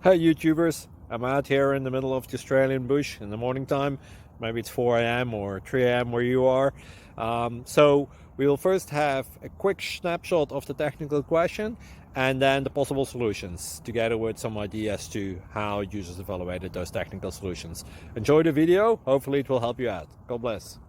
Hi YouTubers, I'm out here in the middle of the Australian bush in the morning time. Maybe it's 4 a.m. or 3 a.m. where you are. So we will first have a quick snapshot of the technical question and then the possible solutions, together with some ideas to how users evaluated those technical solutions. Enjoy the video, hopefully it will help you out. God bless.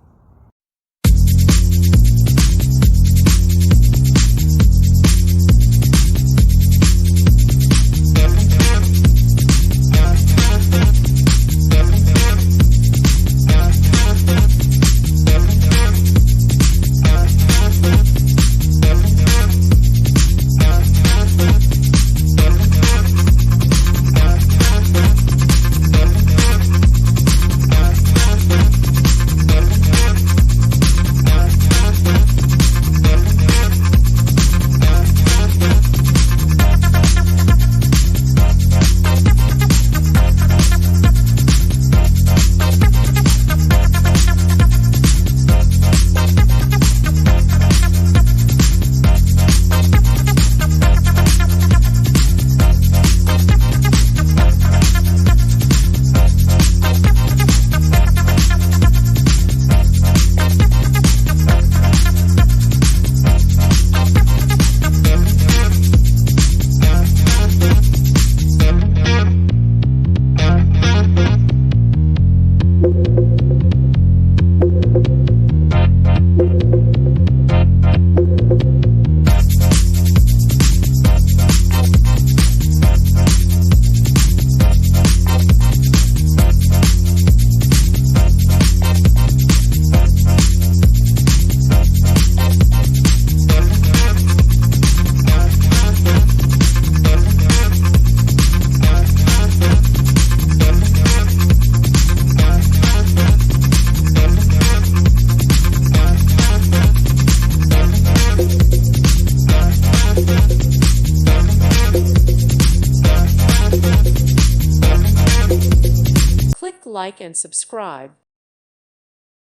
Click like and subscribe.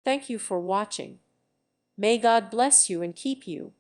Thank you for watching. May God bless you and keep you.